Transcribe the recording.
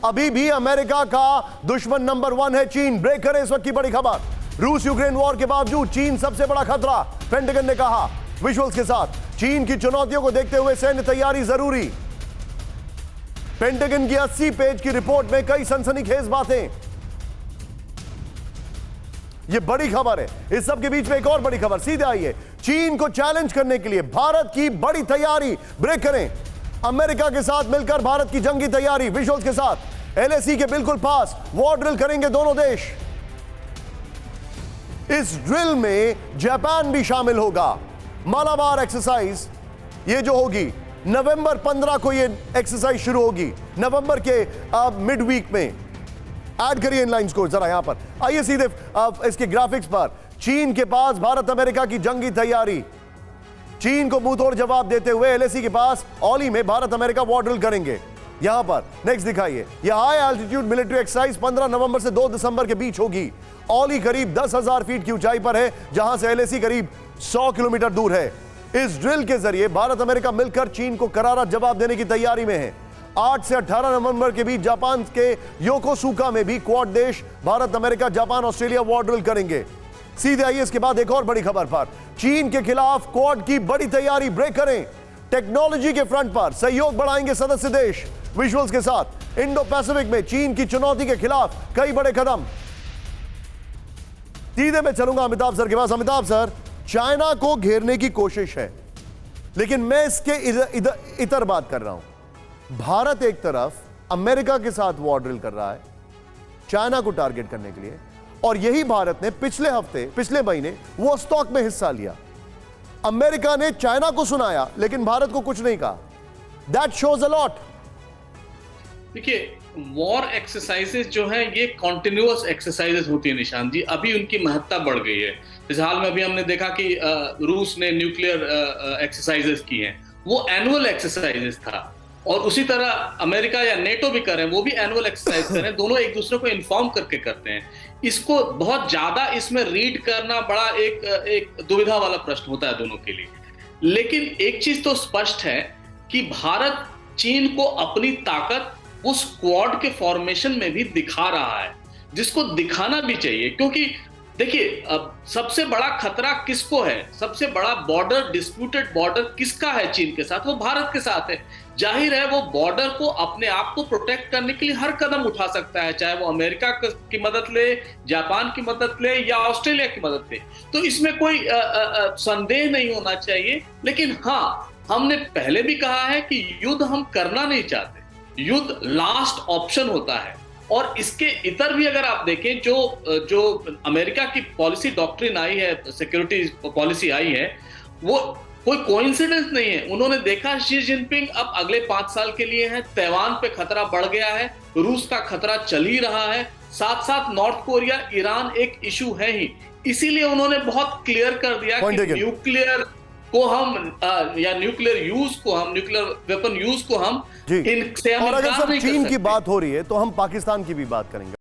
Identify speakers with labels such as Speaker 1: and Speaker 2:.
Speaker 1: अभी भी अमेरिका का दुश्मन नंबर 1 है चीन। ब्रेक करें इस वक्त की बड़ी खबर। रूस यूक्रेन वॉर के बावजूद चीन सबसे बड़ा खतरा, पेंटागन ने कहा। विजुअल्स के साथ चीन की चुनौतियों को देखते हुए सैन्य तैयारी जरूरी। पेंटागन की 80 पेज की रिपोर्ट में कई सनसनीखेज बातें। यह बड़ी खबर है। इस सब के बीच में एक और बड़ी खबर, सीधे आइए। चीन को चैलेंज करने के लिए भारत की बड़ी तैयारी। ब्रेक करें। अमेरिका के साथ मिलकर भारत की जंगी तैयारी। विजुअल्स के साथ एलएसी के बिल्कुल पास वॉर ड्रिल करेंगे दोनों देश। इस ड्रिल में जापान भी शामिल होगा। मालाबार एक्सरसाइज ये जो होगी, नवंबर 15 को ये एक्सरसाइज शुरू होगी। नवंबर के मिड वीक में ऐड करिए इन लाइंस को जरा यहां पर। आइए सीधे इसके ग्राफिक्स पर। चीन के पास भारत अमेरिका की जंगी तैयारी। चीन को मुंह तोड़ जवाब देते हुए एलएसी के पास औली में भारत अमेरिका वॉर ड्रिल करेंगे। यहां पर नेक्स्ट दिखाइए। यह हाई एल्टीट्यूड मिलिट्री एक्सरसाइज 15 नवंबर से 2 दिसंबर के बीच होगी। औली करीब 10,000 फीट की ऊंचाई पर है, जहां से एलएसी करीब 100 किलोमीटर दूर है। इस ड्रिल के जरिए भारत अमेरिका मिलकर चीन को करारा जवाब देने की तैयारी में है। 8 से 18 नवंबर के बीच जापान के योकोसुका में भी क्वाड देश Bharat America Japan Australia war drill करेंगे। सीधे आइए इसके बाद एक और बड़ी खबर पर। चीन के खिलाफ क्वाड की बड़ी तैयारी। ब्रेक करें। टेक्नोलॉजी के फ्रंट पर सहयोग बढ़ाएंगे सदस्य देश। विजुअल्स के साथ इंडो पैसिफिक में चीन की चुनौती के खिलाफ कई बड़े कदम। सीधे मैं चलूंगा अमिताभ सर के पास। अमिताभ सर, चाइना को घेरने की कोशिश है, लेकिन मैं इसके इतर बात कर रहा हूं। भारत एक तरफ अमेरिका के साथ वॉर ड्रिल कर रहा है चाइना को टारगेट करने के लिए, और यही भारत ने पिछले महीने वोस्टॉक में हिस्सा लिया। अमेरिका ने चाइना को सुनाया लेकिन भारत को कुछ नहीं कहा। That shows a lot.
Speaker 2: देखिए, वॉर एक्सरसाइजेस जो है ये कॉन्टिन्यूअस एक्सरसाइजेस होती है निशांत जी। अभी उनकी महत्ता बढ़ गई है। इस हाल में अभी हमने देखा कि रूस ने न्यूक्लियर एक्सरसाइजेस की हैं, वो एनुअल एक्सरसाइजेस था। और उसी तरह अमेरिका या नेटो भी करें, वो भी एनुअल एक्सरसाइज करें। दोनों एक दूसरे को इन्फॉर्म करके करते हैं। इसको बहुत ज्यादा इसमें रीड करना बड़ा एक दुविधा वाला प्रश्न होता है दोनों के लिए। लेकिन एक चीज तो स्पष्ट है कि भारत चीन को अपनी ताकत उस क्वाड के फॉर्मेशन में भी दिखा रहा है, जिसको दिखाना भी चाहिए। क्योंकि देखिए, अब सबसे बड़ा खतरा किसको है? सबसे बड़ा बॉर्डर, डिस्प्यूटेड बॉर्डर किसका है चीन के साथ? वो भारत के साथ है। जाहिर है वो बॉर्डर को, अपने आप को प्रोटेक्ट करने के लिए हर कदम उठा सकता है, चाहे वो अमेरिका की मदद ले, जापान की मदद ले या ऑस्ट्रेलिया की मदद ले। तो इसमें कोई संदेह नहीं होना चाहिए। लेकिन हाँ, हमने पहले भी कहा है कि युद्ध हम करना नहीं चाहते। युद्ध लास्ट ऑप्शन होता है। और इसके इतर भी अगर आप देखें, जो अमेरिका की पॉलिसी डॉक्ट्रिन आई है, सिक्योरिटी पॉलिसी आई है, वो कोई कोइंसिडेंस नहीं है। उन्होंने देखा शी जिनपिंग अब अगले 5 साल के लिए है। ताइवान पे खतरा बढ़ गया है, रूस का खतरा चल ही रहा है, साथ साथ नॉर्थ कोरिया, ईरान एक इशू है ही। इसीलिए उन्होंने बहुत क्लियर कर दिया कि न्यूक्लियर को हम या न्यूक्लियर वेपन यूज को हम इनसे हम
Speaker 1: और अगर सब चीन की बात हो रही है तो हम पाकिस्तान की भी बात करेंगे।